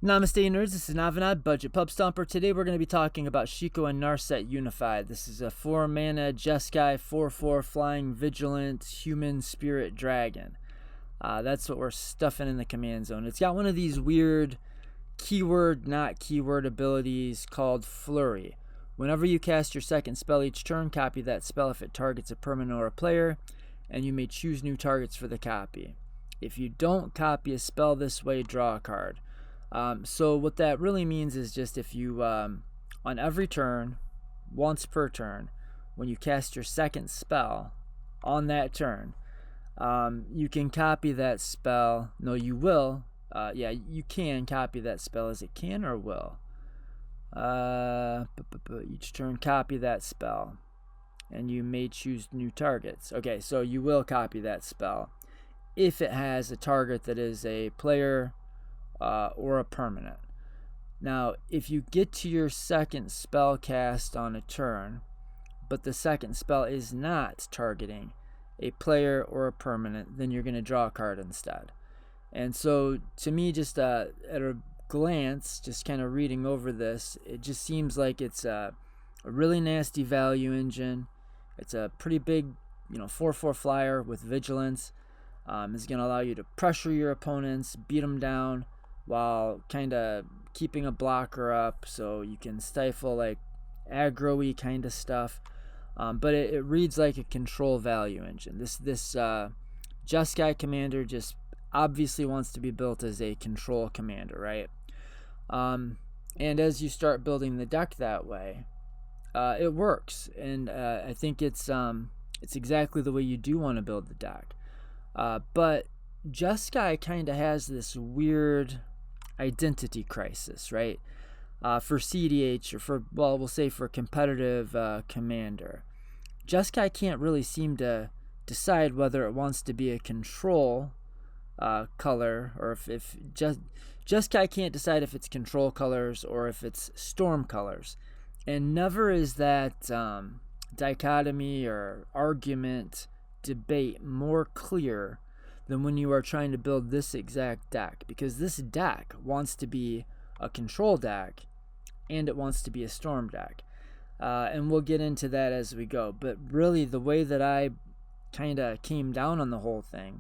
Namaste nerds, this is Navanad, Budget Pub Stomper. Today we're going to be talking about Shiko and Narset Unified. This is a 4-mana Jeskai 4/4 flying vigilant human spirit dragon. That's what we're stuffing in the command zone. It's got one of these weird keyword, not keyword abilities called Flurry. Whenever you cast your second spell each turn, copy that spell if it targets a permanent or a player, and you may choose new targets for the copy. If you don't copy a spell this way, draw a card. So what that really means is just if you, on every turn, once per turn, when you cast your second spell on that turn, you can copy that spell. No, you will. You can copy that spell. Is it can or will? Each turn, copy that spell. And you may choose new targets. Okay, so you will copy that spell if it has a target that is a player or a permanent. Now, if you get to your second spell cast on a turn, but the second spell is not targeting a player or a permanent, then you're going to draw a card instead. And so, to me, just at a glance, just kind of reading over this, it just seems like it's a really nasty value engine. It's a pretty big, 4/4 flyer with vigilance. It's going to allow you to pressure your opponents, beat them down, while kind of keeping a blocker up so you can stifle like aggro-y kind of stuff. But it reads like a control value engine. This Jeskai commander just obviously wants to be built as a control commander, right? And as you start building the deck that way, it works. And I think it's exactly the way you do want to build the deck. But Jeskai kind of has this weird identity crisis, right? For cEdh, or we'll say for competitive commander. Jeskai can't really seem to decide whether it wants to be a control color, or if Jeskai can't decide if it's control colors or if it's storm colors. And never is that dichotomy or argument, debate more clear than when you are trying to build this exact deck, because this deck wants to be a control deck and it wants to be a storm deck, and we'll get into that as we go. But really, the way that I kind of came down on the whole thing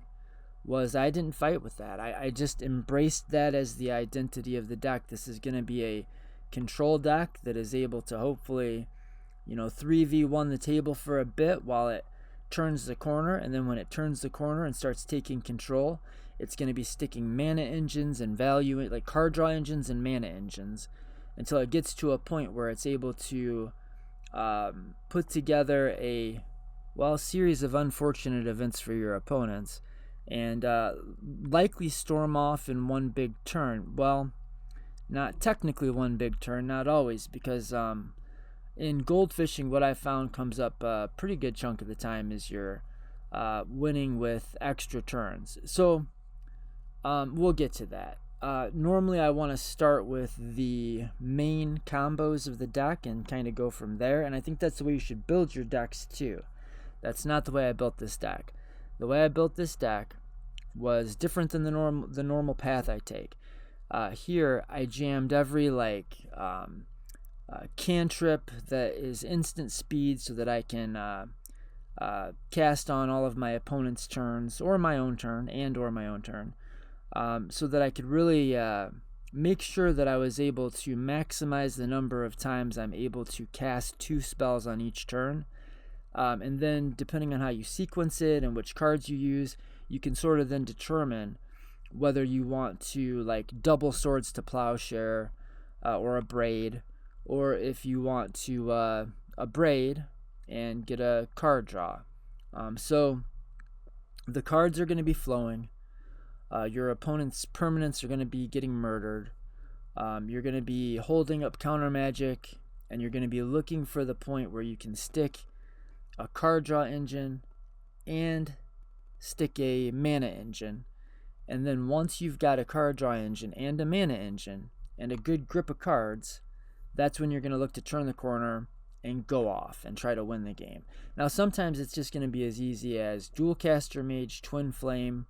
was I didn't fight with that. I just embraced that as the identity of the deck. This is going to be a control deck that is able to hopefully 3v1 the table for a bit while it turns the corner, and then when it turns the corner and starts taking control, it's going to be sticking mana engines and value, like card draw engines and mana engines, until it gets to a point where it's able to put together a series of unfortunate events for your opponents, and likely storm off in one big turn. Well, not technically one big turn, not always, because in Goldfishing, what I found comes up a pretty good chunk of the time is you're winning with extra turns. So we'll get to that. Normally I want to start with the main combos of the deck and kind of go from there, and I think that's the way you should build your decks too. That's not the way I built this deck. The way I built this deck was different than the normal path I take. Here I jammed every cantrip that is instant speed so that I can cast on all of my opponent's turns, or my own turn, so that I could really make sure that I was able to maximize the number of times I'm able to cast 2 spells on each turn. And then depending on how you sequence it and which cards you use, you can sort of then determine whether you want to double Swords to Plowshare or a Braid, or if you want to a Braid and get a card draw. So the cards are going to be flowing. Your opponent's permanents are going to be getting murdered. You're going to be holding up counter magic, and you're going to be looking for the point where you can stick a card draw engine and stick a mana engine. And then once you've got a card draw engine and a mana engine and a good grip of cards, that's when you're going to look to turn the corner and go off and try to win the game. Now, sometimes it's just going to be as easy as Dual Caster Mage, Twin Flame,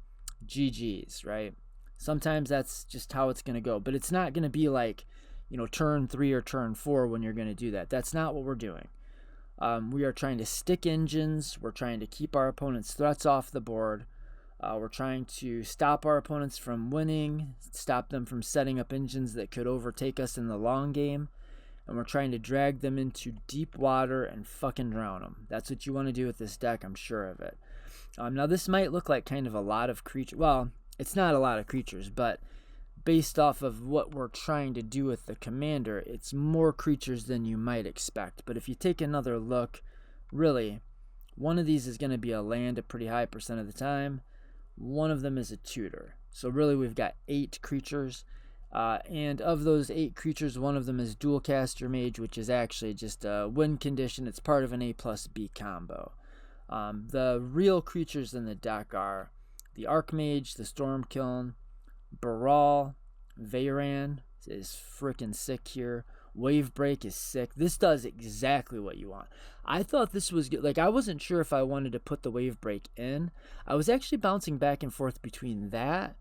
GG's, right? Sometimes that's just how it's going to go. But it's not going to be like, turn 3 or turn 4 when you're going to do that. That's not what we're doing. We are trying to stick engines. We're trying to keep our opponent's threats off the board. We're trying to stop our opponents from winning, stop them from setting up engines that could overtake us in the long game. And we're trying to drag them into deep water and fucking drown them. That's what you want to do with this deck, I'm sure of it. Now, this might look like kind of a lot of creatures. Well, it's not a lot of creatures, but based off of what we're trying to do with the commander, it's more creatures than you might expect. But if you take another look, really, one of these is going to be a land a pretty high percent of the time. One of them is a tutor. So really, we've got 8 creatures. And of those 8 creatures, one of them is Dualcaster Mage, which is actually just a win condition. It's part of an A+B combo. The real creatures in the deck are the Archmage, the Stormkiln, Baral, Veyran is freaking sick here. Wavebreak is sick. This does exactly what you want. I thought this was good. Like, I wasn't sure if I wanted to put the Wavebreak in. I was actually bouncing back and forth between that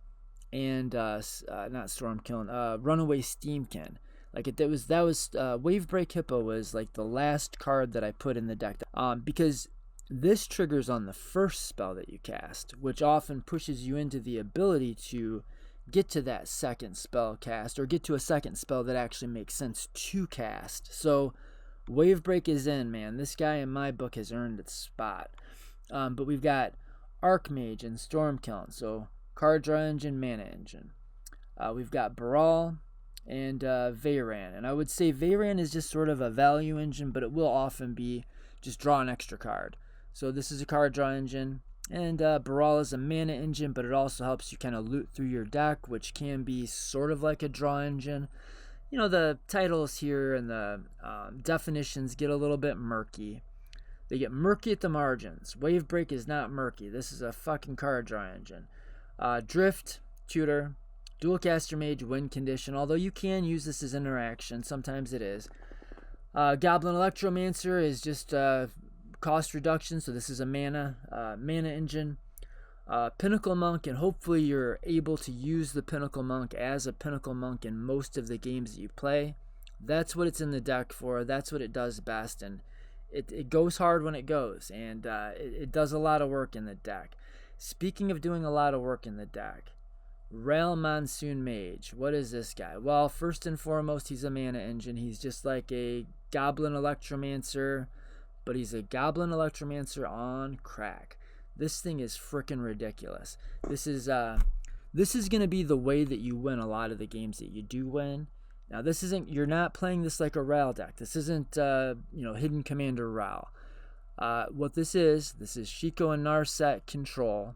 and not Stormkiln, Runaway Steamkin. Like, that was Wavebreak Hippo was like the last card that I put in the deck. Because this triggers on the first spell that you cast, which often pushes you into the ability to get to that second spell cast, or get to a second spell that actually makes sense to cast. So Wavebreak is in, man. This guy in my book has earned its spot. But we've got Archmage and Stormkiln, so card draw engine, mana engine. We've got Baral and Veyran, and I would say Veyran is just sort of a value engine, but it will often be just draw an extra card. So this is a card draw engine. And Baral is a mana engine, but it also helps you kind of loot through your deck, which can be sort of like a draw engine. The titles here and the definitions get a little bit murky. They get murky at the margins. Wavebreak is not murky. This is a fucking card draw engine. Drift, tutor, Dualcaster Mage, win condition, although you can use this as interaction. Sometimes it is. Goblin Electromancer is just cost reduction, so this is a mana engine. Pinnacle Monk, and hopefully you're able to use the Pinnacle Monk as a Pinnacle Monk in most of the games that you play. That's what it's in the deck for. That's what it does best, and it goes hard when it goes, and it does a lot of work in the deck. Speaking of doing a lot of work in the deck, Rail Monsoon Mage. What is this guy? Well, first and foremost, he's a mana engine. He's just like a Goblin Electromancer, but he's a Goblin Electromancer on crack. This thing is freaking ridiculous. This is going to be the way that you win a lot of the games that you do win. Now, you're not playing this like a Ral deck. This isn't, Hidden Commander Ral. What this is Shiko and Narset control.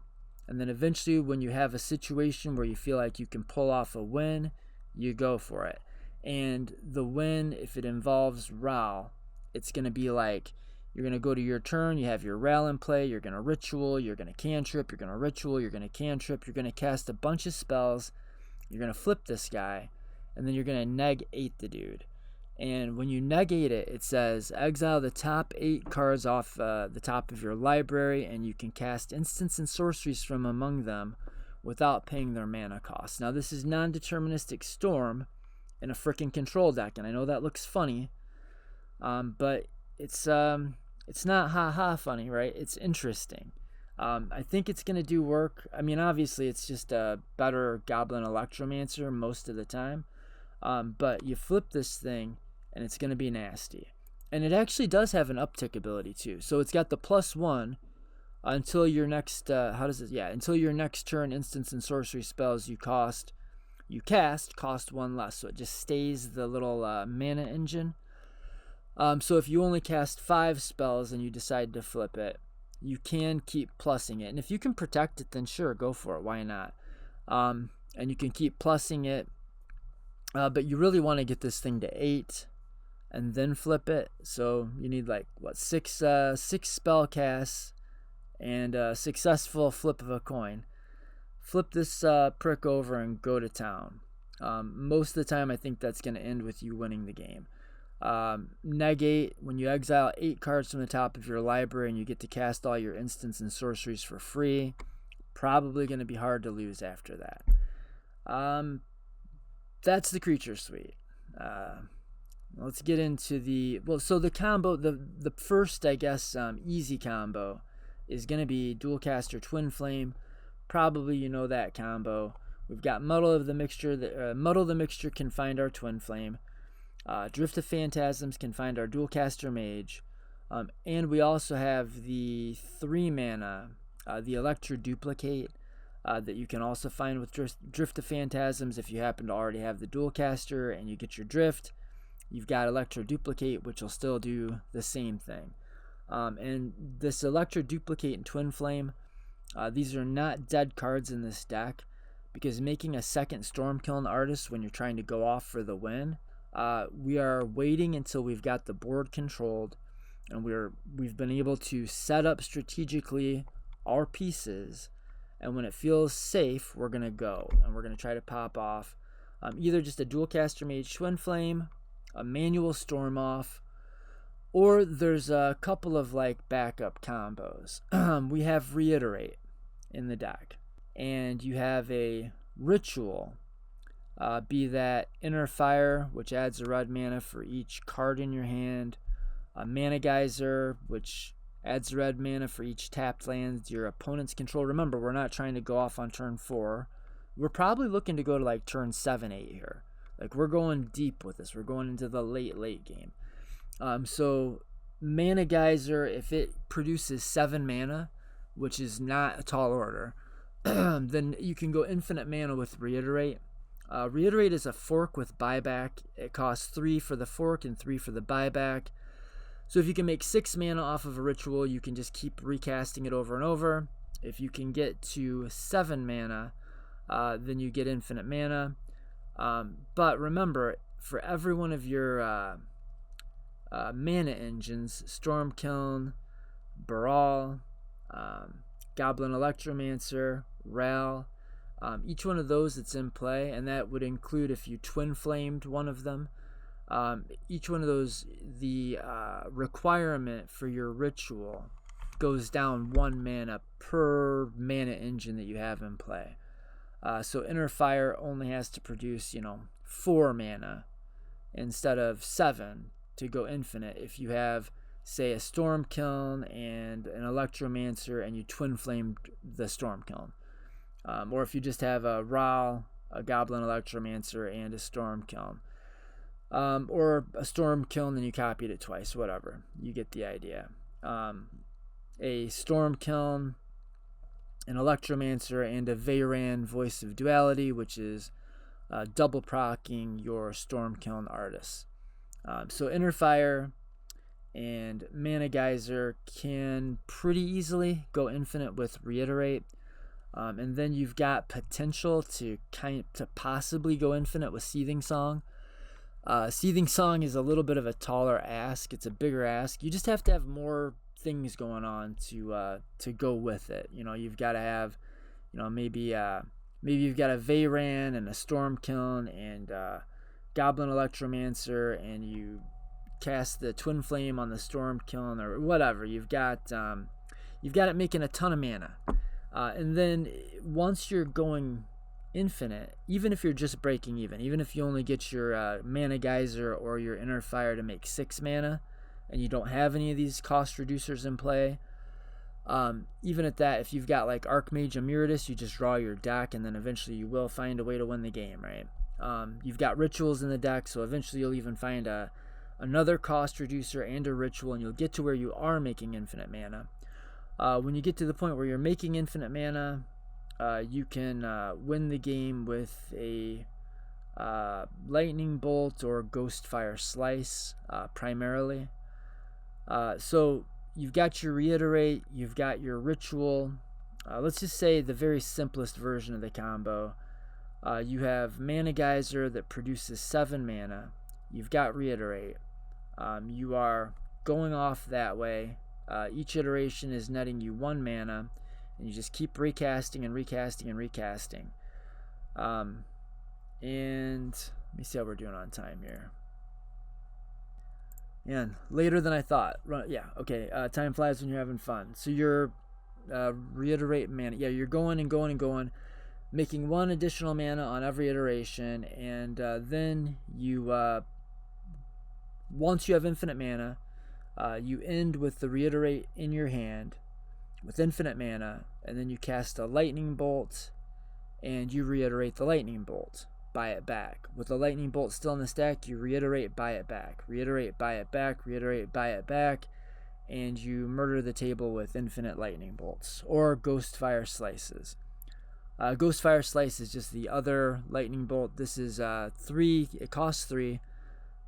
And then eventually when you have a situation where you feel like you can pull off a win, you go for it. And the win, if it involves Ral, it's going to be like, you're going to go to your turn, you have your Ral in play, you're going to ritual, you're going to cantrip, you're going to ritual, you're going to cantrip, you're going to cast a bunch of spells, you're going to flip this guy, and then you're going to negate the dude. And when you negate it, it says exile the top 8 cards off the top of your library, and you can cast instants and sorceries from among them without paying their mana cost. Now, this is non-deterministic Storm in a freaking control deck, and I know that looks funny, but it's not ha-ha funny, right? It's interesting. I think it's going to do work. I mean, obviously, it's just a better Goblin Electromancer most of the time. But you flip this thing, and it's going to be nasty. And it actually does have an uptick ability, too. So it's got the +1 until your next, until your next turn, instants and sorcery spells you cast cost 1 less. So it just stays the little mana engine. So if you only cast 5 spells and you decide to flip it, you can keep plussing it. And if you can protect it, then sure, go for it. Why not? And you can keep plussing it. But you really want to get this thing to 8 and then flip it. So you need 6 spell casts and a successful flip of a coin. Flip this prick over and go to town. Most of the time, I think that's going to end with you winning the game. Negate, when you exile 8 cards from the top of your library and you get to cast all your instants and sorceries for free, probably going to be hard to lose after that. That's the creature suite. Let's get into the combo. The first, I guess, easy combo is going to be Dualcaster Twin Flame. Probably you know that combo. We've got Muddle of the Mixture. Muddle the Mixture can find our Twin Flame. Drift of Phantasms can find our Dualcaster Mage. And we also have the 3 mana, the Electro Duplicate, that you can also find with Drift of Phantasms. If you happen to already have the Dualcaster and you get your Drift, you've got Electro Duplicate, which will still do the same thing. And this Electro Duplicate and Twin Flame, these are not dead cards in this deck, because making a second Stormkiln Artist when you're trying to go off for the win, we are waiting until we've got the board controlled, and we've been able to set up strategically our pieces, and when it feels safe, we're going to go, and we're going to try to pop off either just a Dualcaster Mage Twin Flame, a manual Storm Off, or there's a couple of like backup combos. We have Reiterate in the deck, and you have a Ritual, be that Inner Fire, which adds a red mana for each card in your hand, a Mana Geyser, which adds red mana for each tapped land your opponents control. Remember, we're not trying to go off on turn 4. We're probably looking to go to like turn 7, 8 here. Like, we're going deep with this. We're going into the late game. So Mana Geyser, if it produces 7 mana, which is not a tall order, then you can go infinite mana with Reiterate. Reiterate is a fork with buyback. It costs 3 for the fork and 3 for the buyback. So if you can make 6 mana off of a Ritual, you can just keep recasting it over and over. If you can get to 7 mana, then you get infinite mana. But remember, for every one of your mana engines, Stormkiln, Baral, Goblin Electromancer, Ral, each one of those that's in play, and that would include if you Twin Flamed one of them, each one of those, the requirement for your Ritual goes down 1 mana per mana engine that you have in play. So Inner Fire only has to produce, 4 mana instead of 7 to go infinite. If you have, say, a Stormkiln and an Electromancer and you Twin Flamed the Stormkiln. Or if you just have a Ral, a Goblin Electromancer, and a Stormkiln. Or a Stormkiln and you copied it twice, whatever. You get the idea. A Stormkiln, an Electromancer, and a Veyran Voice of Duality, which is double procking your Stormkiln Artist. So Inner Fire and Mana Geyser can pretty easily go infinite with Reiterate. And then you've got potential to possibly go infinite with Seething Song. Seething Song is a little bit of a taller ask. It's a bigger ask. You just have to have more things going on to go with it. You've got to have, maybe you've got a Veyran and a Stormkiln and Goblin Electromancer, and you cast the Twin Flame on the Stormkiln or whatever. You've got it making a ton of mana. And then once you're going infinite, even if you're just breaking even if you only get your Mana Geyser or your Inner Fire to make 6 mana, and you don't have any of these cost reducers in play, even at that, if you've got like Archmage Emeritus, you just draw your deck, and then eventually you will find a way to win the game, right? You've got Rituals in the deck, so eventually you'll even find another cost reducer and a Ritual, and you'll get to where you are making infinite mana. When you get to the point where you're making infinite mana, you can win the game with a Lightning Bolt or Ghostfire Slice, primarily. So you've got your Reiterate, you've got your Ritual. Let's just say the very simplest version of the combo. You have Mana Geyser that produces 7 mana. You've got Reiterate. You are going off that way. Each iteration is netting you 1 mana, and you just keep recasting and recasting and recasting. And let me see how we're doing on time here. And later than I thought. Yeah, okay. Time flies when you're having fun. So you're Reiterate mana. Yeah, you're going and going and going. making 1 additional mana on every iteration, and then you, once you have infinite mana, you end with the reiterate in your hand with infinite mana, and then you cast a lightning bolt, and you reiterate the lightning bolt, buy it back. With the lightning bolt still in the stack, you reiterate, buy it back, reiterate, buy it back, reiterate, buy it back, and you murder the table with infinite lightning bolts or Ghostfire Slices. Ghostfire Slice is just the other lightning bolt. This is 3, it costs 3,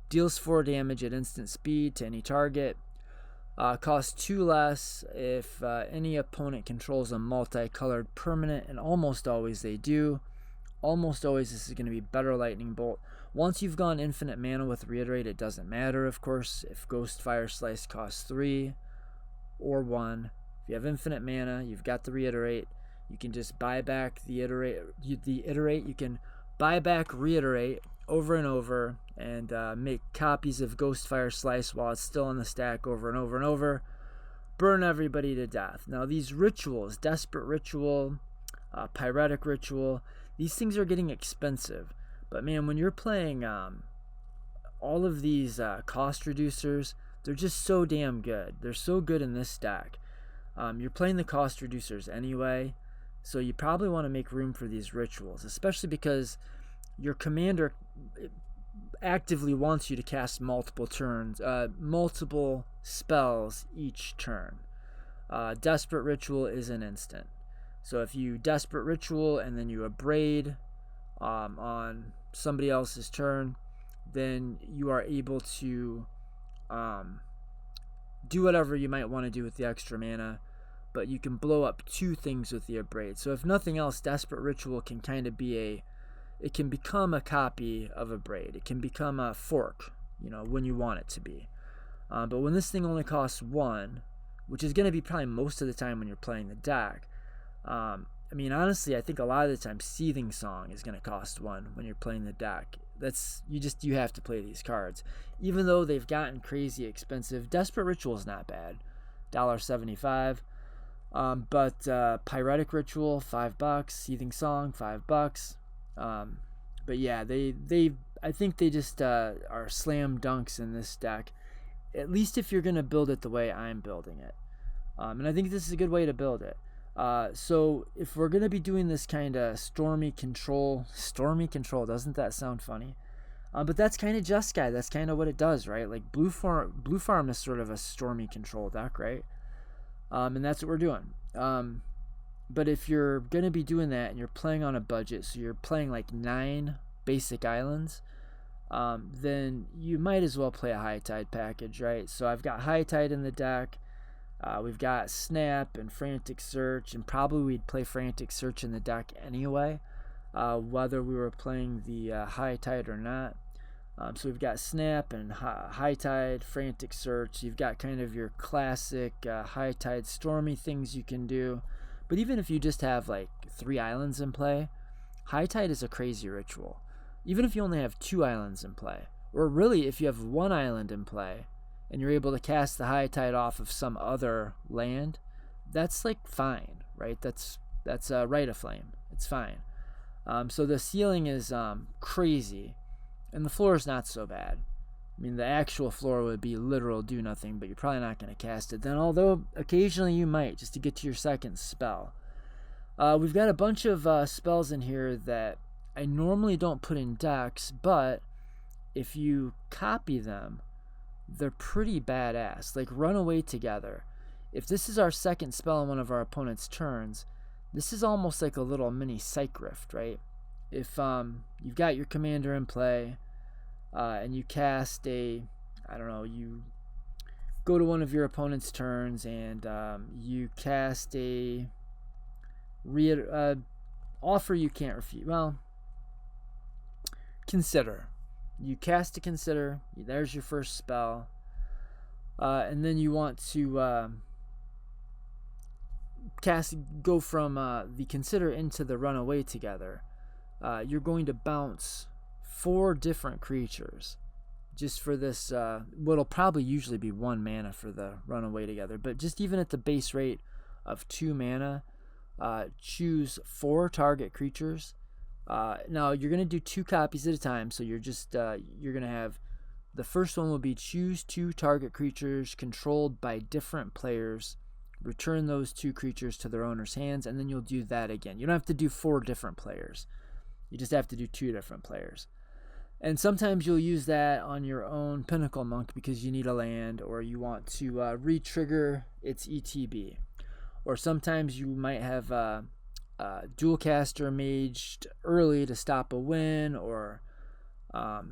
deals 4 damage at instant speed to any target. Costs 2 less if any opponent controls a multicolored permanent, and almost always they do. Almost always this is going to be better lightning bolt. Once you've gone infinite mana with reiterate, it doesn't matter, of course, if Ghostfire Slice costs 3 or 1. If you have infinite mana, you've got the reiterate, you can just buy back the iterate. You can buy back reiterate over and over, and make copies of Ghostfire Slice while it's still in the stack over and over and over. Burn everybody to death. Now these rituals, Desperate Ritual, Pyretic Ritual, these things are getting expensive. But man, when you're playing all of these cost reducers, they're just so damn good. They're so good in this stack. You're playing the cost reducers anyway, so you probably want to make room for these rituals, especially because your commander actively wants you to cast multiple spells each turn. Desperate Ritual is an instant. So if you Desperate Ritual and then you abrade on somebody else's turn, then you are able to do whatever you might want to do with the extra mana, but you can blow up 2 things with the abrade. So if nothing else, Desperate Ritual can kind of be it can become a copy of abrade. It can become a fork, when you want it to be. But when this thing only costs 1, which is going to be probably most of the time when you're playing the deck, honestly, I think a lot of the time Seething Song is going to cost 1 when you're playing the deck. You have to play these cards. Even though they've gotten crazy expensive, Desperate Ritual is not bad, $1.75. But Pyretic Ritual, $5. Seething Song, $5. But yeah, I think they just are slam dunks in this deck, at least if you're going to build it the way I'm building it. And I think this is a good way to build it. So if we're going to be doing this kind of stormy control, doesn't that sound funny? But that's kind of Jeskai. That's kind of what it does, right? Like Blue Farm is sort of a stormy control deck, right? And that's what we're doing. But if you're going to be doing that and you're playing on a budget, so you're playing like 9 basic islands, then you might as well play a High Tide package, right? So I've got High Tide in the deck. We've got Snap and Frantic Search, and probably we'd play Frantic Search in the deck anyway, whether we were playing the High Tide or not. So we've got Snap and High Tide, Frantic Search. You've got kind of your classic High Tide Stormy things you can do. But even if you just have like 3 islands in play, High Tide is a crazy ritual. Even if you only have 2 islands in play, or really if you have 1 island in play and you're able to cast the High Tide off of some other land, that's like fine, right? That's Rite of Flame. It's fine. So the ceiling is crazy, and the floor is not so bad. The actual floor would be literal do nothing, but you're probably not going to cast it then, although occasionally you might, just to get to your second spell. We've got a bunch of spells in here that I normally don't put in decks, but if you copy them, they're pretty badass. Like Runaway Together. If this is our second spell on one of our opponent's turns, this is almost like a little mini Psych Rift, right? If you've got your commander in play, and you cast you go to one of your opponent's turns and you cast a offer you can't refuse. Well, Consider. You cast a Consider. There's your first spell. And then you want to go from the Consider into the Runaway Together. You're going to bounce 4 different creatures just for this what'll probably usually be 1 mana for the Runaway Together, but just even at the base rate of 2 mana, choose 4 target creatures. Now you're going to do 2 copies at a time, so you're going to have, the first one will be choose 2 target creatures controlled by different players, return those 2 creatures to their owner's hands, and then you'll do that again. You don't have to do 4 different players. You just have to do 2 different players. And sometimes you'll use that on your own Pinnacle Monk because you need a land, or you want to re-trigger its ETB. Or sometimes you might have Dualcaster maged early to stop a win, or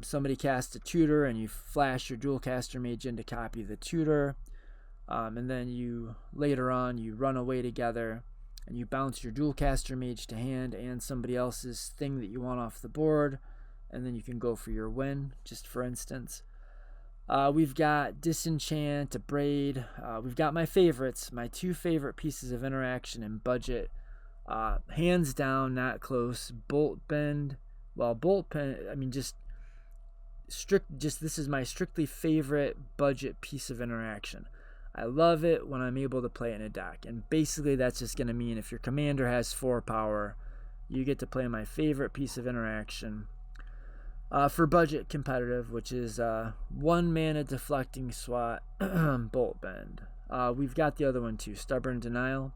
somebody casts a tutor and you flash your Dualcaster mage in to copy the tutor. And then you later on you run away together and you bounce your Dualcaster mage to hand and somebody else's thing that you want off the board, and then you can go for your win, just for instance. We've got Disenchant, Abrade. We've got my favorites, my 2 favorite pieces of interaction in budget. Hands down, not close. Bolt Bend. Well, Bolt Bend, I mean, just this is my strictly favorite budget piece of interaction. I love it when I'm able to play in a deck. And basically that's just going to mean if your commander has 4 power, you get to play my favorite piece of interaction. For budget competitive, which is 1 mana deflecting swat, Bolt Bend. We've got the other one too, Stubborn Denial.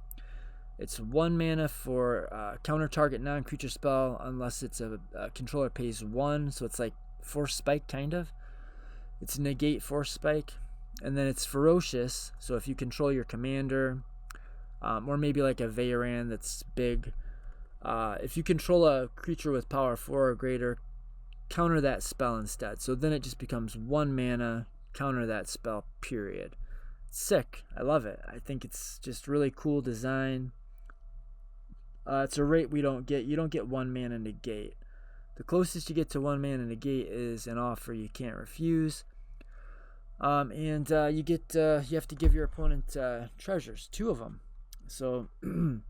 It's 1 mana for counter target non-creature spell unless it's a controller pays 1, so it's like Force Spike kind of. It's negate Force Spike. And then it's ferocious, so if you control your commander, or maybe like a Veyran that's big, if you control a creature with power 4 or greater, counter that spell instead. So then it just becomes 1 mana, counter that spell, period. Sick. I love it. I think it's just really cool design. It's a rate we don't get. You don't get 1 mana negate. The closest you get to 1 mana negate is an offer you can't refuse. And you have to give your opponent treasures, 2 of them. So in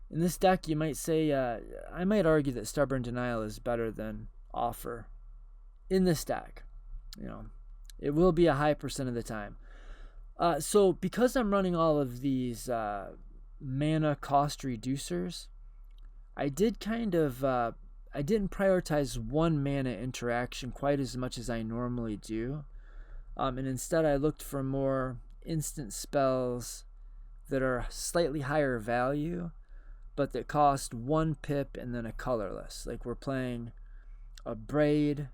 this deck, you might say, I might argue that Stubborn Denial is better than Offer in this deck. You know, it will be a high percent of the time. So because I'm running all of these mana cost reducers, I didn't prioritize 1 mana interaction quite as much as I normally do. And instead I looked for more instant spells that are slightly higher value, but that cost 1 pip and then a colorless. Like we're playing Abrade.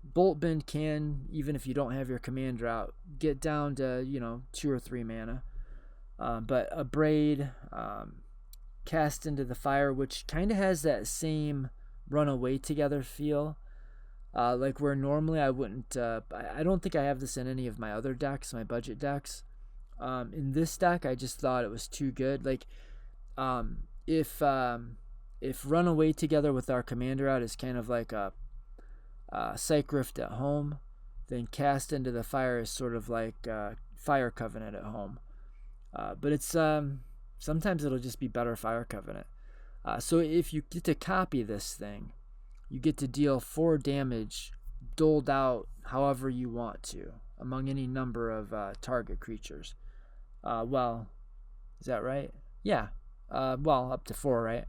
Bolt Bend can, even if you don't have your commander out, get down to 2 or 3 mana. But Abrade, Cast into the Fire, which kind of has that same run away together feel. Like where normally I wouldn't, I don't think I have this in any of my other decks, my budget decks. In this deck, I just thought it was too good. Like, if Run Away Together with our commander out is kind of like a Psych Rift at home, then Cast into the Fire is sort of like Fire Covenant at home. But it's sometimes it'll just be better Fire Covenant. So if you get to copy this thing, you get to deal 4 damage doled out however you want to among any number of target creatures. Well, is that right? Yeah. Well, up to 4, right?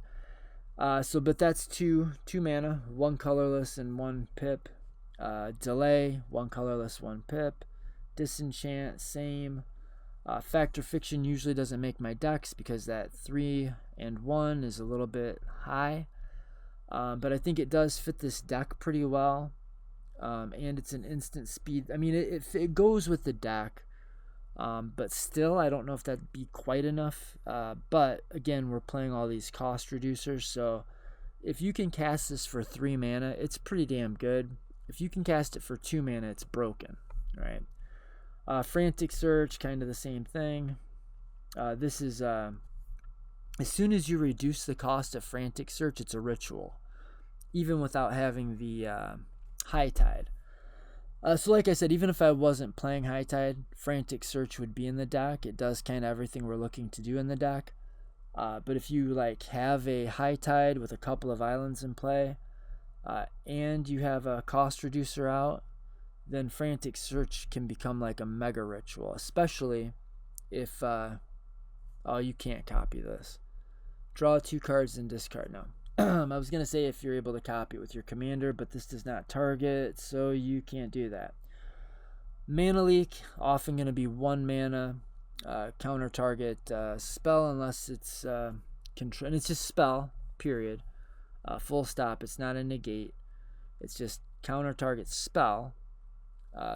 But that's 2 mana, 1 colorless and 1 pip. Delay, 1 colorless, 1 pip. Disenchant, same. Fact or Fiction usually doesn't make my decks because that 3 and 1 is a little bit high. But I think it does fit this deck pretty well. And it's an instant speed. I mean, it goes with the deck. But still, I don't know if that'd be quite enough. But again, we're playing all these cost reducers. So if you can cast this for 3 mana, it's pretty damn good. If you can cast it for 2 mana, it's broken. Right? Frantic Search, kind of the same thing. This is... as soon as you reduce the cost of Frantic Search, it's a ritual, even without having the High Tide. So like I said, even if I wasn't playing High Tide, Frantic Search would be in the deck. It does kind of everything we're looking to do in the deck. But if you have a High Tide with a couple of islands in play, and you have a cost reducer out, then Frantic Search can become like a mega ritual, especially if you can't copy this. Draw 2 cards and discard. No. I was going to say if you're able to copy it with your commander, but this does not target, so you can't do that. Mana Leak, often going to be 1 mana, counter target spell unless it's control, and it's just spell, period. Full stop. It's not a negate. It's just counter target spell.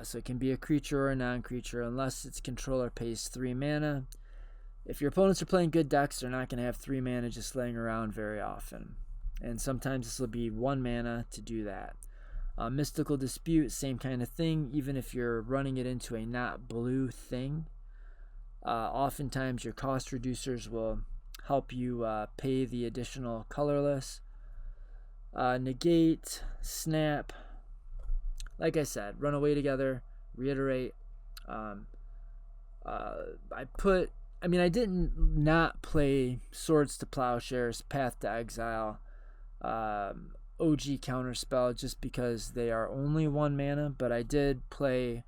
So it can be a creature or a non-creature unless its controller pays 3 mana. If your opponents are playing good decks, they're not going to have 3 mana just laying around very often. And sometimes this will be 1 mana to do that. Mystical Dispute, same kind of thing, even if you're running it into a not blue thing. Oftentimes your cost reducers will help you pay the additional colorless. Negate, Snap. Like I said, run away together, reiterate. I didn't not play Swords to Plowshares, Path to Exile, OG Counterspell just because they are only 1 mana, but I did play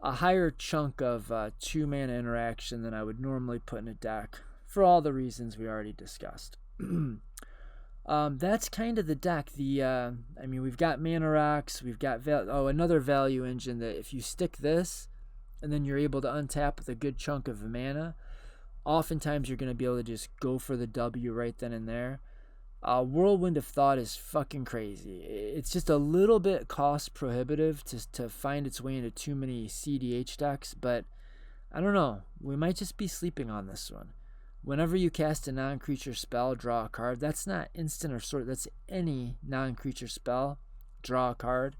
a higher chunk of 2 mana interaction than I would normally put in a deck for all the reasons we already discussed. That's kind of the deck. We've got Mana Rocks, we've got another value engine that if you stick this and then you're able to untap with a good chunk of mana, oftentimes you're going to be able to just go for the W right then and there. Whirlwind of Thought is fucking crazy. It's just a little bit cost prohibitive to find its way into too many cEdh decks, but I don't know. We might just be sleeping on this one. Whenever you cast a non-creature spell, draw a card. That's not instant or sort. That's any non-creature spell. Draw a card.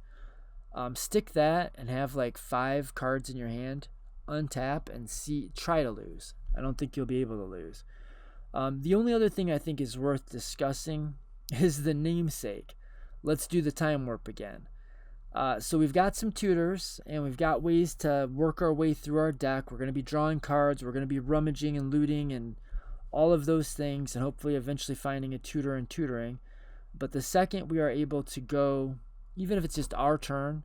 Stick that and have like 5 cards in your hand. Untap and try to lose. I don't think you'll be able to lose. The only other thing I think is worth discussing is the namesake. Let's do the Time Warp again. So we've got some tutors, and we've got ways to work our way through our deck. We're going to be drawing cards. We're going to be rummaging and looting and all of those things, and hopefully eventually finding a tutor and tutoring. But the second we are able to go, even if it's just our turn,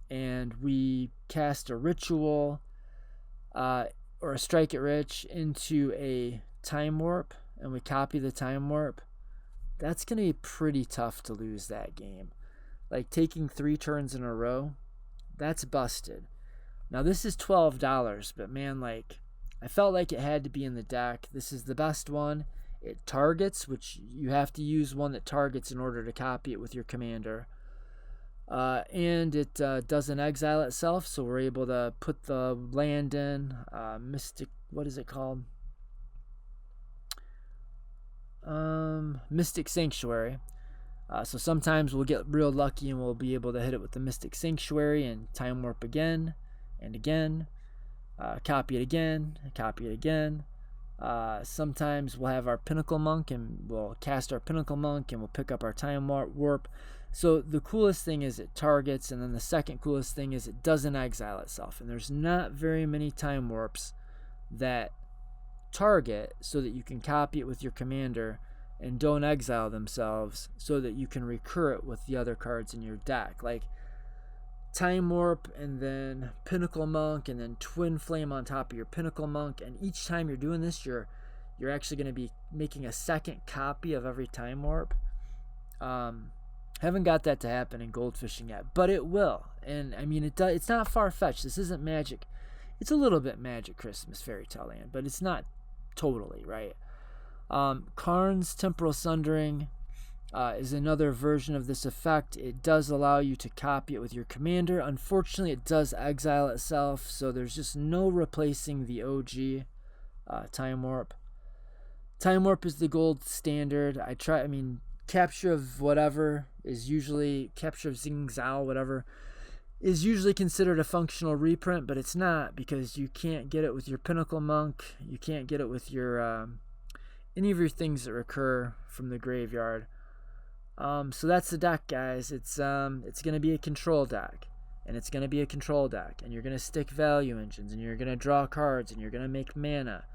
and we cast a ritual or a Strike It Rich into a Time Warp, and we copy the Time Warp, that's going to be pretty tough to lose that game. Like taking 3 turns in a row, that's busted. Now this is $12, but man, I felt like it had to be in the deck. This is the best one. It targets, which you have to use one that targets in order to copy it with your commander. And it doesn't exile itself, so we're able to put the land in. Mystic, what is it called? Mystic Sanctuary. So sometimes we'll get real lucky and we'll be able to hit it with the Mystic Sanctuary and Time Warp again and again. Copy it again, copy it again. Sometimes we'll have our Pinnacle Monk and we'll cast our Pinnacle Monk and we'll pick up our Time Warp. So the coolest thing is it targets, and then the second coolest thing is it doesn't exile itself. And there's not very many Time Warps that target so that you can copy it with your commander and don't exile themselves so that you can recur it with the other cards in your deck. Like Time Warp and then Pinnacle Monk and then Twin Flame on top of your Pinnacle Monk, and each time you're doing this you're actually going to be making a second copy of every Time Warp. Haven't got that to happen in Goldfishing yet, but it will. And I mean, it's not far-fetched. This isn't magic. It's a little bit Magic Christmas Fairy Tale Land, but it's not totally, right? Karn's Temporal Sundering is another version of this effect. It does allow you to copy it with your commander. Unfortunately, it does exile itself, so there's just no replacing the OG Time Warp. Time Warp is the gold standard. Capture of whatever is usually, Capture of Xing Zhao, whatever, is usually considered a functional reprint, but it's not, because you can't get it with your Pinnacle Monk. You can't get it with your any of your things that recur from the graveyard. So that's the deck, guys. It's going to be a control deck, and it's going to be a control deck, and you're going to stick value engines, and you're going to draw cards, and you're going to make mana,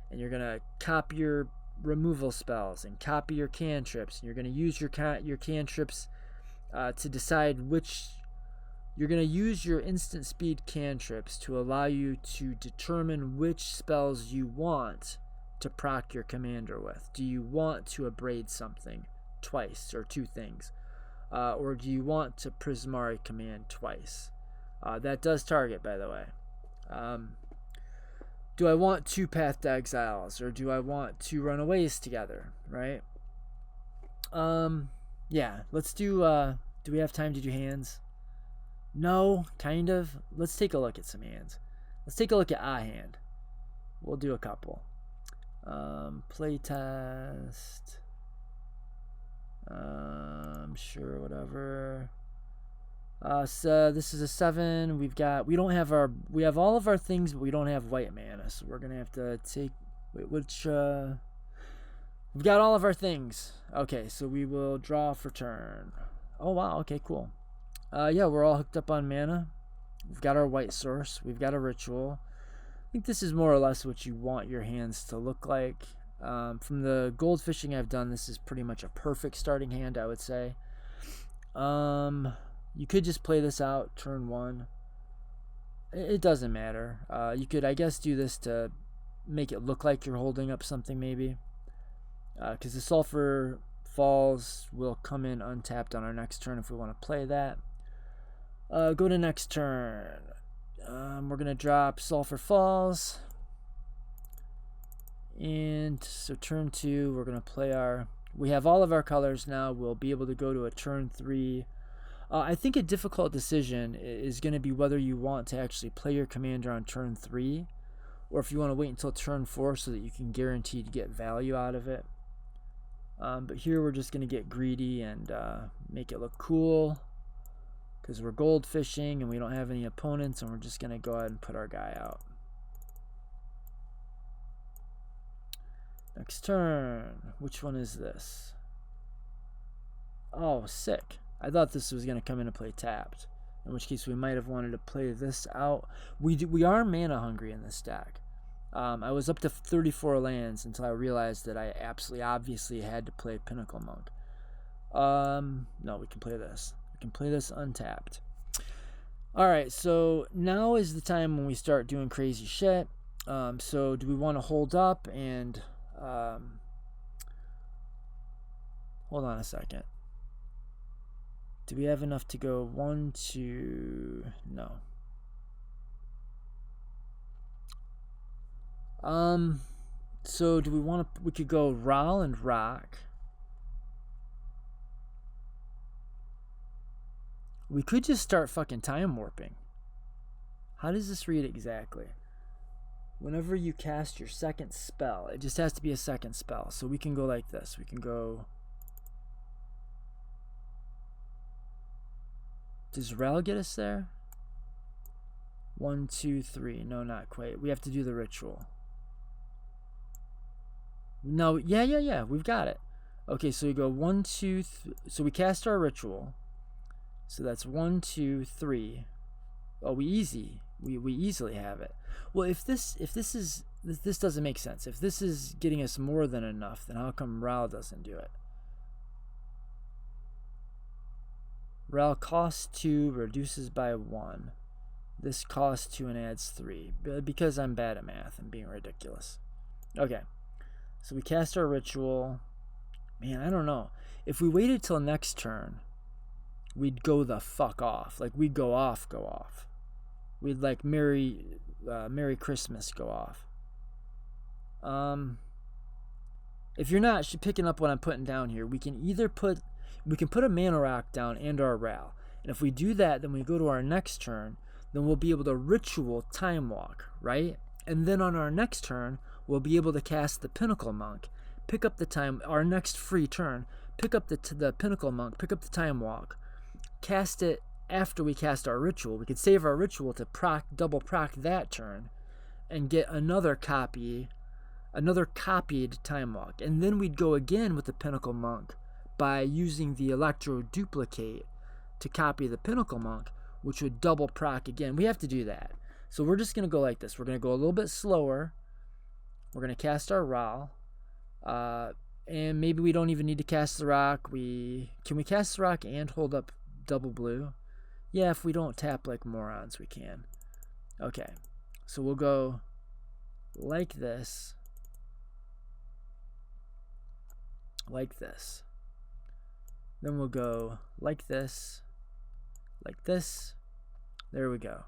and you're going to copy your removal spells and copy your cantrips, and you're going to use your cantrips to decide which. You're going to use your instant speed cantrips to allow you to determine which spells you want to proc your commander with? Do you want to abrade something twice or 2 things? Or do you want to Prismari command twice? That does target, by the way. Do I want 2 Path to Exiles, or do I want 2 Runaways together, right? Yeah, let's do we have time to do hands? No, kind of. Let's take a look at some hands. Let's take a look at a hand. We'll do a couple. Playtest. Sure, whatever. So this is a 7. We have all of our things, but we don't have white mana, so we're gonna have to take. Wait, which? We've got all of our things. Okay, so we will draw for turn. Oh wow. Okay, cool. Yeah, we're all hooked up on mana. We've got our white source. We've got a ritual. I think this is more or less what you want your hands to look like. From the Goldfishing I've done, this is pretty much a perfect starting hand, I would say. You could just play this out turn 1. It doesn't matter. You could, I guess, do this to make it look like you're holding up something, maybe. Because the Sulfur Falls will come in untapped on our next turn if we want to play that. Go to next turn. We're going to drop Sulfur Falls. And so turn 2, we're going to play our... We have all of our colors now. We'll be able to go to a turn 3. I think a difficult decision is going to be whether you want to actually play your commander on turn 3, or if you want to wait until turn 4 so that you can guarantee to get value out of it. But here we're just going to get greedy and make it look cool, because we're gold fishing and we don't have any opponents, and we're just going to go ahead and put our guy out. Next turn. Which one is this? Oh, sick. I thought this was going to come into play tapped, in which case we might have wanted to play this out. We are mana hungry in this deck. I was up to 34 lands until I realized that I absolutely obviously had to play Pinnacle Monk. No, we can play this. We can play this untapped. Alright, so now is the time when we start doing crazy shit. So do we want to hold up and... hold on a second. Do we have enough to go 1, 2... No. So do we want to... We could go Ral and Rock. We could just start fucking time warping. How does this read exactly? Whenever you cast your second spell, it just has to be a second spell. So we can go like this. We can go... Does Ral get us there? 1, 2, 3. No, not quite. We have to do the ritual. No, yeah. We've got it. Okay, so we go 1, 2, so we cast our ritual. So that's 1, 2, 3. Oh, we easily have it. Well, if this doesn't make sense. If this is getting us more than enough, then how come Ral doesn't do it? Ral costs 2, reduces by 1. This costs 2 and adds 3. Because I'm bad at math and being ridiculous. Okay. So we cast our ritual. Man, I don't know. If we waited till next turn, we'd go the fuck off. Like, we'd go off. We'd like Merry Christmas go off. If you're not picking up what I'm putting down here, we can put a mana rock down and our Ral. And if we do that, then we go to our next turn, then we'll be able to ritual Time Walk, right? And then on our next turn, we'll be able to cast the Pinnacle Monk, pick up the time, our next free turn, pick up the Pinnacle Monk, pick up the Time Walk, cast it after we cast our ritual. We could save our ritual to double proc that turn and get another copied Time Walk. And then we'd go again with the Pinnacle Monk by using the Electro Duplicate to copy the Pinnacle Monk, which would double proc again. We have to do that. So we're just going to go like this. We're going to go a little bit slower. We're going to cast our Ral. And maybe we don't even need to cast the rock. Can we cast the rock and hold up double blue? Yeah, if we don't tap like morons, we can. Okay. So we'll go like this. like this. Then we'll go like this, like this. There we go.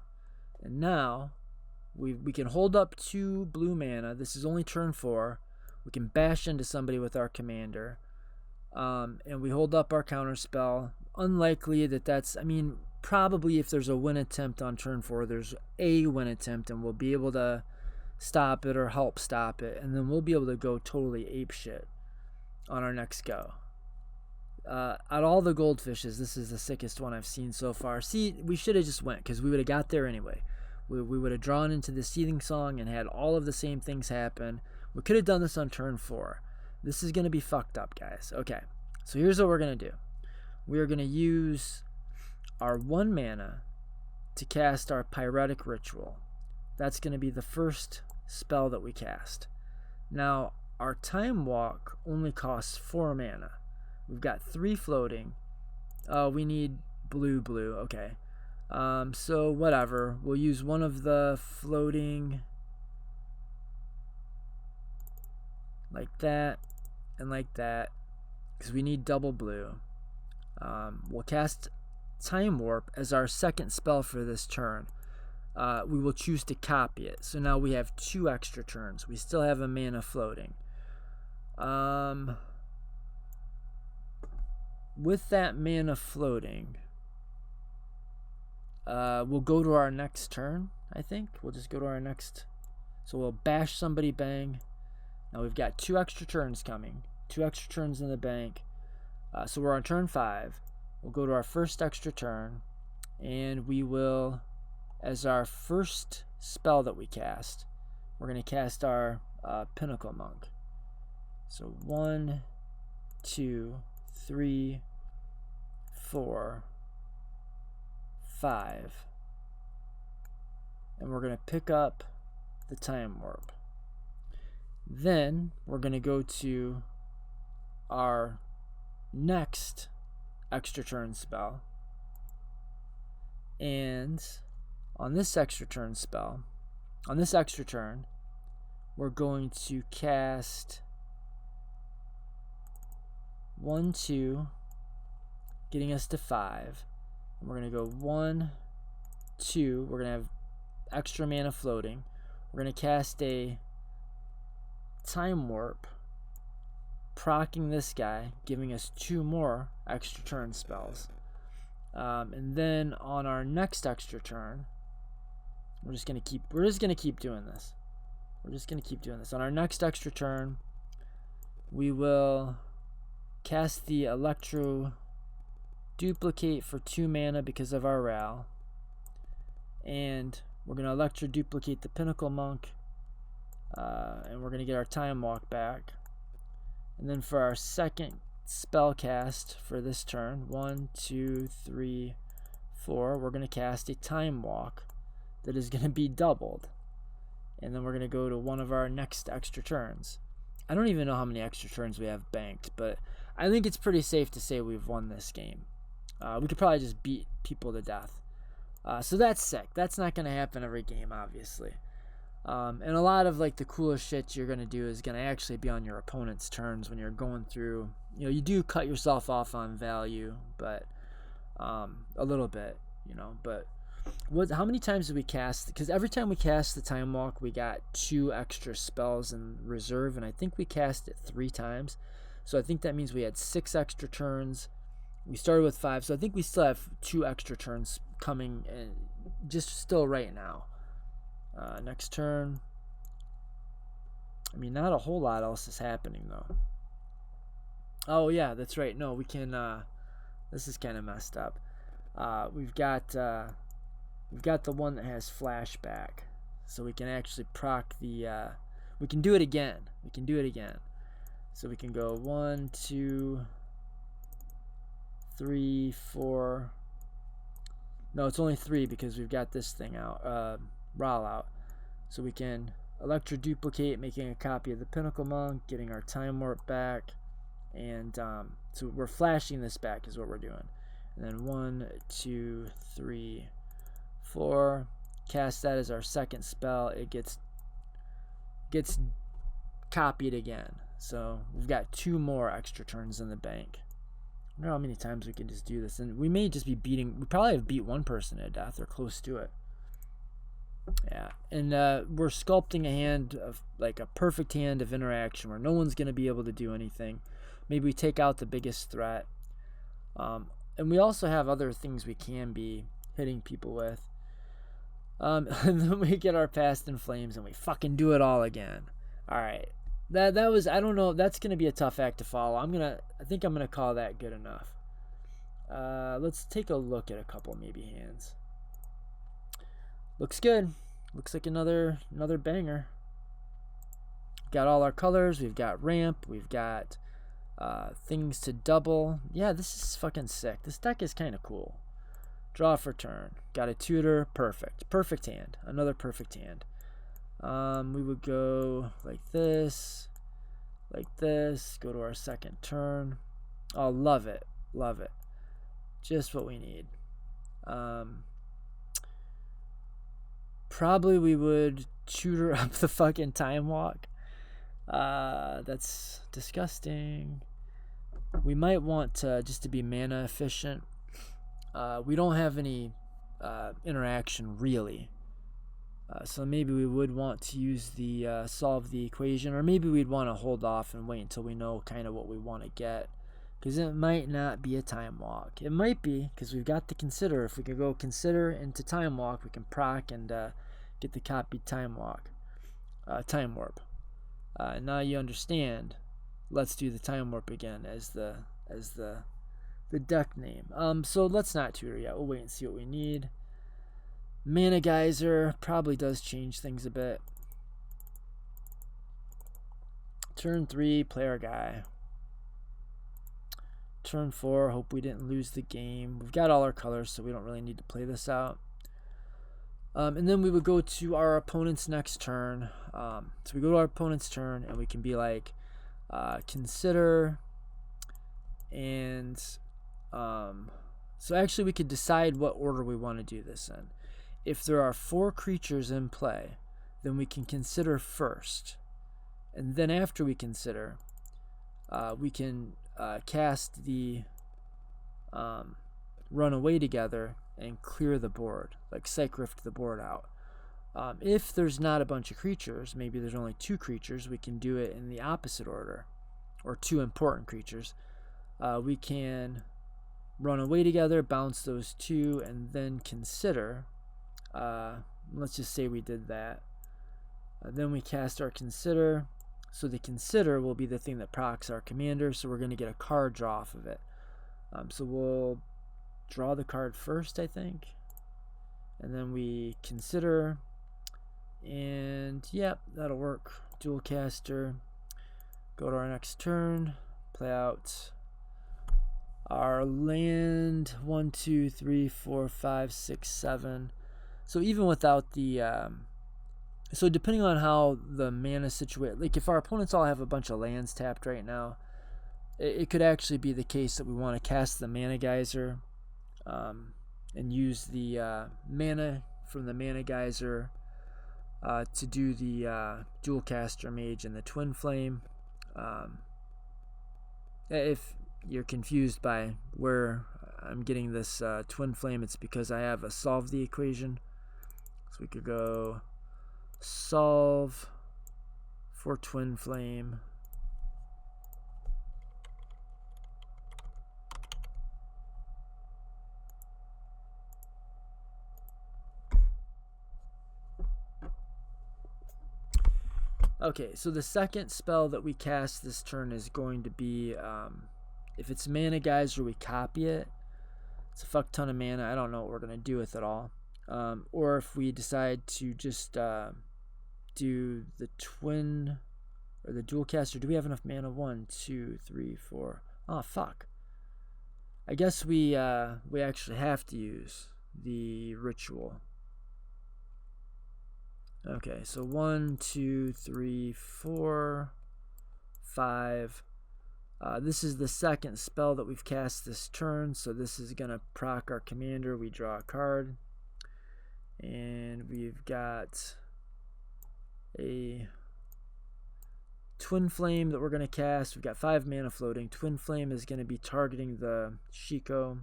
And now we can hold up 2 blue mana. This is only turn 4. We can bash into somebody with our commander. And we hold up our counter spell. Unlikely that that's, I mean, probably if there's a win attempt on turn 4, there's a win attempt, and we'll be able to stop it or help stop it. And then we'll be able to go totally apeshit on our next go. Out of all the goldfishes, this is the sickest one I've seen so far. See, we should have just went, because we would have got there anyway. We would have drawn into the Seething Song and had all of the same things happen. We could have done this on turn 4. This is going to be fucked up, guys. Okay, so here's what we're going to do. We are going to use our 1 mana to cast our Pyretic Ritual. That's going to be the first spell that we cast. Now, our Time Walk only costs 4 mana. We've got 3 floating. Oh, we need blue. Okay. So whatever. We'll use one of the floating like that and like that, because we need double blue. We'll cast Time Warp as our second spell for this turn. We will choose to copy it. So now we have 2 extra turns. We still have a mana floating. With that mana floating, we'll go to our next turn, I think. We'll just go to our next. So we'll bash somebody, bang. Now we've got 2 extra turns coming. 2 extra turns in the bank. So we're on turn 5. We'll go to our first extra turn. And we will, as our first spell that we cast, we're going to cast our Pinnacle Monk. So 1, 2, 3, 4, 5. And we're going to pick up the Time Warp. Then we're going to go to our next extra turn spell. And on this extra turn spell, on this extra turn, we're going to cast 1, 2, getting us to 5. And we're going to go 1, 2. We're going to have extra mana floating. We're going to cast a Time Warp, proccing this guy, giving us 2 more extra turn spells. And then on our next extra turn, we're just gonna keep doing this. We're just gonna keep doing this. On our next extra turn, we will cast the Electro Duplicate for 2 mana because of our Ral. And we're gonna Electro Duplicate the Pinnacle Monk. And we're gonna get our Time Walk back. And then for our second spell cast for this turn, 1, 2, 3, 4, we're gonna cast a Time Walk that is gonna be doubled. And then we're gonna go to one of our next extra turns. I don't even know how many extra turns we have banked, but I think it's pretty safe to say we've won this game. We could probably just beat people to death. So that's sick. That's not gonna happen every game, obviously. And a lot of like the coolest shit you're gonna do is gonna actually be on your opponent's turns when you're going through. You know, you do cut yourself off on value, but a little bit, you know. But how many times did we cast? Because every time we cast the Time Walk, we got 2 extra spells in reserve, and I think we cast it 3 times. So I think that means we had 6 extra turns. We started with 5, so I think we still have 2 extra turns coming, and just still right now. Next turn. I mean, not a whole lot else is happening though. Oh yeah, that's right. No, we can. This is kind of messed up. We've got the one that has flashback, so we can actually proc the. We can do it again. So we can go 1, 2, 3, 4. No, it's only 3 because we've got this thing out. Ral out. So we can Electro Duplicate, making a copy of the Pinnacle Monk, getting our Time Warp back, and so we're flashing this back is what we're doing. And then 1, 2, 3, 4. Cast that as our second spell. It gets copied again. So we've got 2 more extra turns in the bank. I don't know how many times we can just do this. And we may just be beating... We probably have beat one person to death or close to it. Yeah. And we're sculpting a hand of... like a perfect hand of interaction where no one's going to be able to do anything. Maybe we take out the biggest threat. And we also have other things we can be hitting people with. And then we get our past in flames and we fucking do it all again. Alright. That was, I don't know, that's going to be a tough act to follow. I think I'm going to call that good enough. Let's take a look at a couple maybe hands. Looks good. Looks like another banger. Got all our colors. We've got ramp. We've got things to double. Yeah, this is fucking sick. This deck is kind of cool. Draw for turn. Got a tutor. Perfect. Perfect hand. Another perfect hand. We would go like this. Like this. Go to our second turn. Oh, love it. Love it. Just what we need. Probably we would tutor up the fucking time walk. That's disgusting. We might want to, just to be mana efficient. We don't have any interaction really. So maybe we would want to use the solve the equation, or maybe we'd want to hold off and wait until we know kind of what we want to get. Because it might not be a time walk. It might be, because we've got the consider. If we could go consider into time walk, we can proc and get the copied time walk. Time warp. Now you understand. Let's do the time warp again as the deck name. So let's not tutor yet. We'll wait and see what we need. Mana Geyser probably does change things a bit. Turn 3, play our guy. Turn 4, hope we didn't lose the game. We've got all our colors, so we don't really need to play this out. And then we would go to our opponent's next turn. So we go to our opponent's turn, and we can be like, consider, and so actually we could decide what order we want to do this in. If there are 4 creatures in play, then we can consider first, and then after we consider, we can cast the run away together and clear the board, like psych rift the board out. If there's not a bunch of creatures, maybe there's only 2 creatures, we can do it in the opposite order, or 2 important creatures. We can run away together, bounce those 2, and then consider. Let's just say we did that. Then we cast our consider. So the consider will be the thing that procs our commander, so we're going to get a card draw off of it. So we'll draw the card first, I think. And then we consider. And yeah, that'll work. Dual caster. Go to our next turn. Play out our land. 1, 2, 3, 4, 5, 6, 7. So even without the... so depending on how the mana situation... Like if our opponents all have a bunch of lands tapped right now, it could actually be the case that we want to cast the Mana Geyser and use the mana from the Mana Geyser to do the Dual Caster Mage and the Twin Flame. If you're confused by where I'm getting this Twin Flame, it's because I have a solve the equation. So we could go solve for Twin Flame. Okay, so the second spell that we cast this turn is going to be, if it's Mana Geyser, we copy it. It's a fuck ton of mana. I don't know what we're going to do with it all. Or if we decide to just do the twin or the dual caster. Do we have enough mana? 1, 2, 3, 4. Oh, fuck. I guess we actually have to use the ritual. Okay, so 1, 2, 3, 4, 5. This is the second spell that we've cast this turn, so this is going to proc our commander. We draw a card. And we've got a Twin Flame that we're going to cast. We've got 5 mana floating. Twin Flame is going to be targeting the Shiko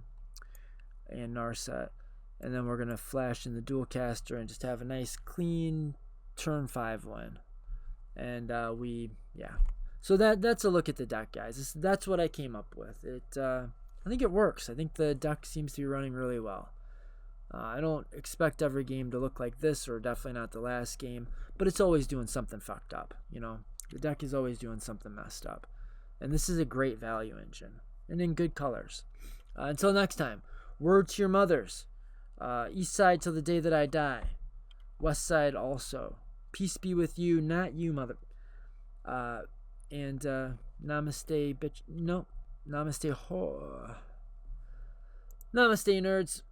and Narset. And then we're going to flash in the dual caster and just have a nice clean turn 5 win. And so that's a look at the deck, guys. That's what I came up with. I think it works. I think the deck seems to be running really well. I don't expect every game to look like this, or definitely not the last game, but it's always doing something fucked up, you know? The deck is always doing something messed up. And this is a great value engine, and in good colors. Until next time, word to your mothers. East side till the day that I die. West side also. Peace be with you, not you, mother. And namaste, bitch. No. Namaste, ho. Namaste, nerds.